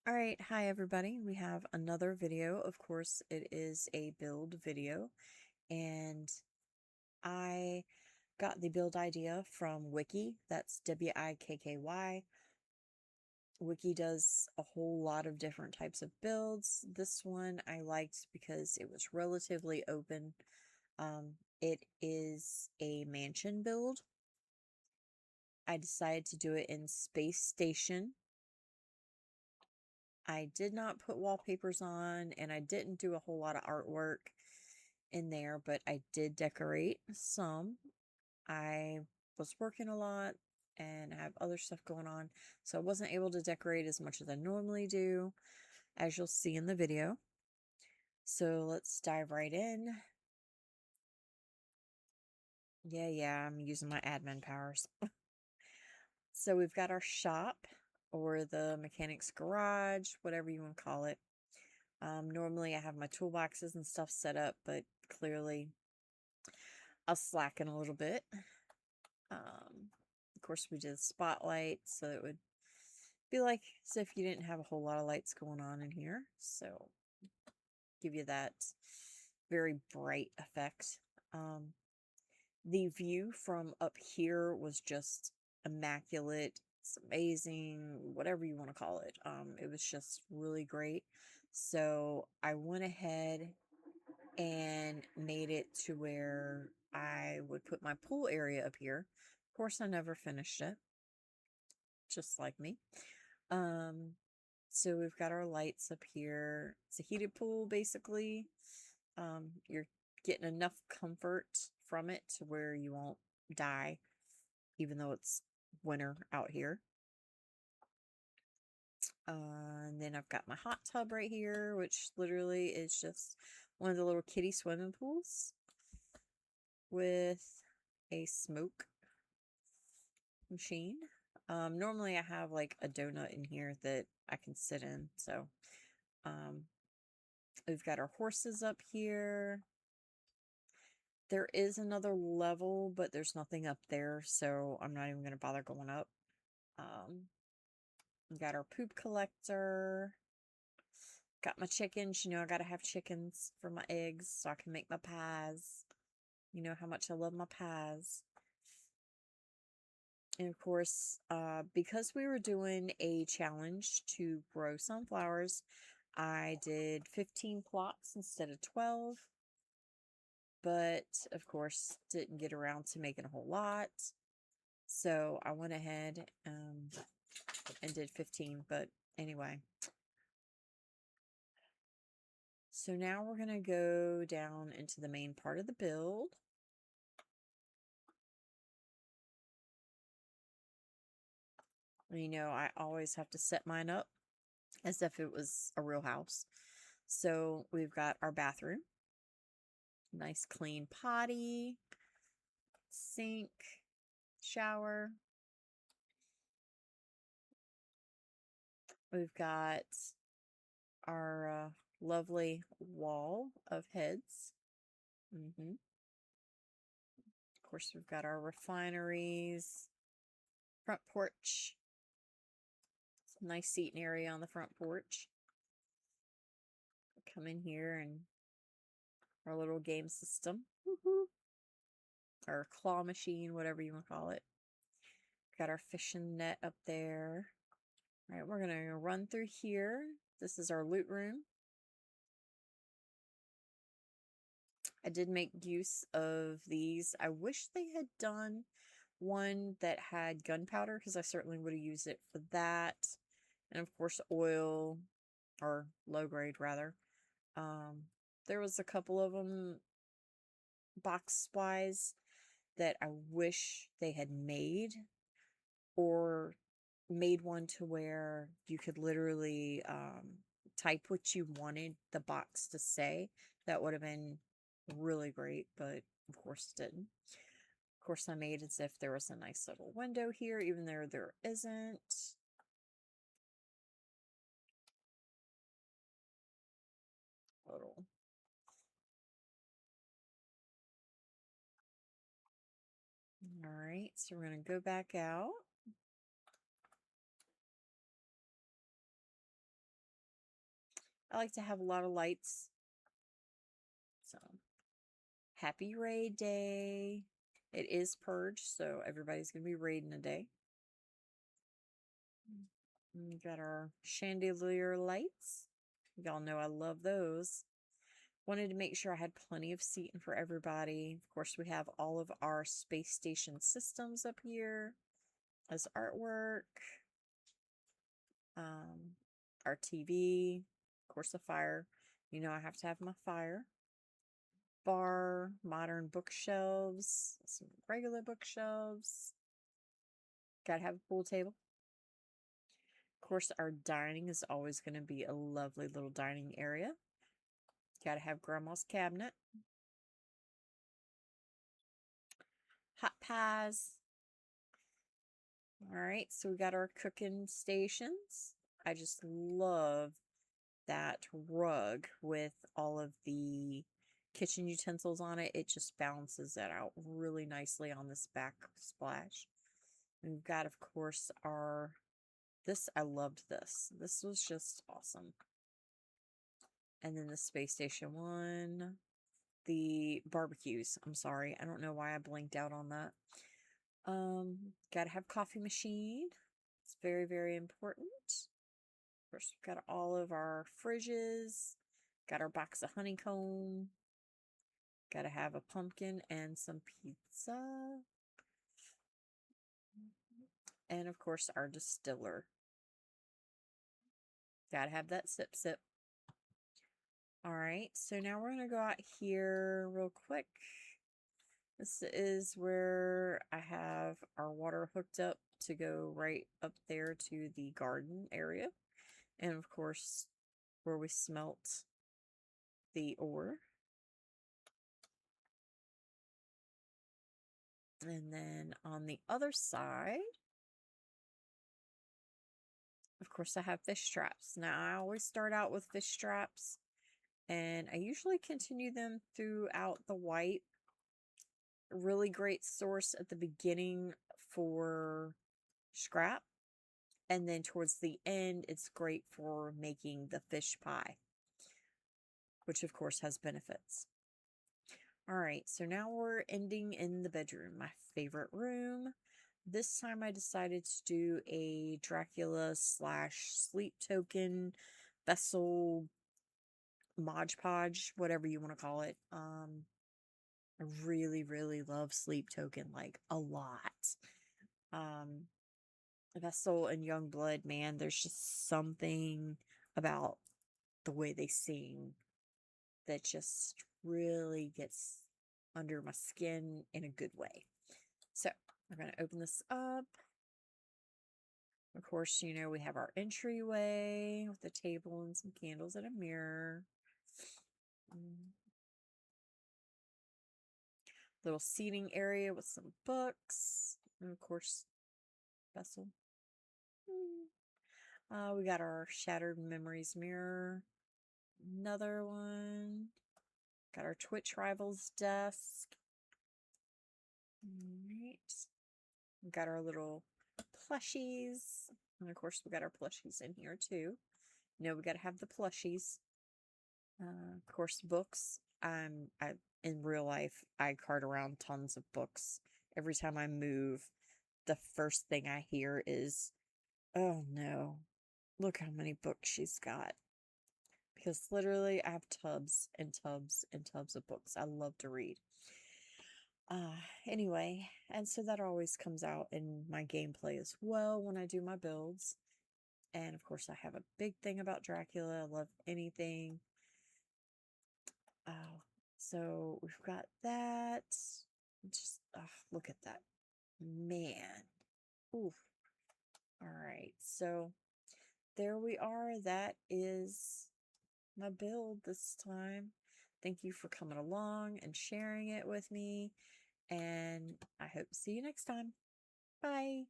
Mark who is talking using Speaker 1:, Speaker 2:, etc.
Speaker 1: Alright, hi everybody. We have another video. Of course, it is a build video, and I got the build idea from Wikky. That's Wikky. Wikky does a whole lot of different types of builds. This one I liked because it was relatively open. It is a mansion build. I decided to do it in Space Station. I did not put wallpapers on, and I didn't do a whole lot of artwork in there, but I did decorate some. I was working a lot and I have other stuff going on, so I wasn't able to decorate as much as I normally do, as you'll see in the video. So let's dive right in. Yeah, I'm using my admin powers. So we've got our shop, or the mechanic's garage, whatever you want to call it. Normally I have my toolboxes and stuff set up, but clearly I'll slacken a little bit. Of course, we did spotlight, so it would be like as if you didn't have a whole lot of lights going on in here. So give you that very bright effect. Um, the view from up here was just immaculate. It's amazing, whatever you want to call it. It was just really great. So I went ahead and made it to where I would put my pool area up here. Of course, I never finished it, just like me. Um, so we've got our lights up here. It's a heated pool, basically. You're getting enough comfort from it to where you won't die, even though it's winter out here. And then I've got my hot tub right here, which literally is just one of the little kiddie swimming pools with a smoke machine. Normally I have like a donut in here that I can sit in. So, um, we've got our horses up here. There is another level, but there's nothing up there, so I'm not even going to bother going up. We got our poop collector. Got my chickens. You know, I got to have chickens for my eggs so I can make my pies. You know how much I love my pies. And of course, because we were doing a challenge to grow sunflowers, I did 15 plots instead of 12. But of course, didn't get around to making a whole lot. So I went ahead and did 15. But anyway. So now we're going to go down into the main part of the build. You know, I always have to set mine up as if it was a real house. So we've got our bathroom. Nice clean potty, sink, shower. We've got our lovely wall of heads. Of course, we've got our refineries, front porch. Nice seating area on the front porch. Come in here and our little game system. Or claw machine, whatever you want to call it. Got our fishing net up there. All right, we're going to run through here. This is our loot room. I did make use of these. I wish they had done one that had gunpowder, because I certainly would have used it for that. And of course, oil, or low grade rather. There was a couple of them box wise that I wish they had made, or made one to where you could literally type what you wanted the box to say. That would have been really great, but of course it didn't. Of course, I made as if there was a nice little window here, even though there isn't. Little. All right, so we're going to go back out. I like to have a lot of lights. So, happy raid day. It is purge, so everybody's going to be raiding a day. We got our chandelier lights. Y'all know I love those. Wanted to make sure I had plenty of seating for everybody. Of course, we have all of our space station systems up here as artwork. Our TV, of course, the fire. You know I have to have my fire. Bar, modern bookshelves, some regular bookshelves. Gotta have a pool table. Of course, our dining is always going to be a lovely little dining area. Gotta have grandma's cabinet. Hot pies. All right, so we got our cooking stations. I just love that rug with all of the kitchen utensils on it. It just balances that out really nicely on this backsplash. And we've got, of course, I loved this. This was just awesome. And then the space station one, the barbecues. I'm sorry. I don't know why I blinked out on that. Gotta have coffee machine. It's very, very important. Of course, we've got all of our fridges. Got our box of honeycomb. Gotta have a pumpkin and some pizza. And of course, our distiller. Gotta have that sip sip. All right, so now we're gonna go out here real quick. This is where I have our water hooked up to go right up there to the garden area. And of course, where we smelt the ore. And then on the other side, of course, I have fish traps. Now, I always start out with fish traps, and I usually continue them throughout the white. A really great source at the beginning for scrap. And then towards the end, it's great for making the fish pie, which of course has benefits. All right, so now we're ending in the bedroom, my favorite room. This time I decided to do a Dracula / sleep token vessel Mod Podge, whatever you want to call it. I really, really love sleep token, like a lot. Vessel and Youngblood, man, there's just something about the way they sing that just really gets under my skin in a good way. So we're going to open this up. Of course, you know, we have our entryway with a table and some candles and a mirror. Little seating area with some books. And of course, vessel. We got our Shattered Memories mirror. Another one. Got our Twitch Rivals desk. Alright. We got our little plushies. And of course, we got our plushies in here too. You know, we got to have the plushies. Of course, books. In real life, I cart around tons of books. Every time I move, the first thing I hear is, "Oh no, look how many books she's got." Because literally, I have tubs and tubs and tubs of books. I love to read. Anyway, and so that always comes out in my gameplay as well when I do my builds. And of course, I have a big thing about Dracula. I love anything. So we've got that. Just look at that. Man. Oof. All right. So there we are. That is my build this time. Thank you for coming along and sharing it with me. And I hope to see you next time. Bye.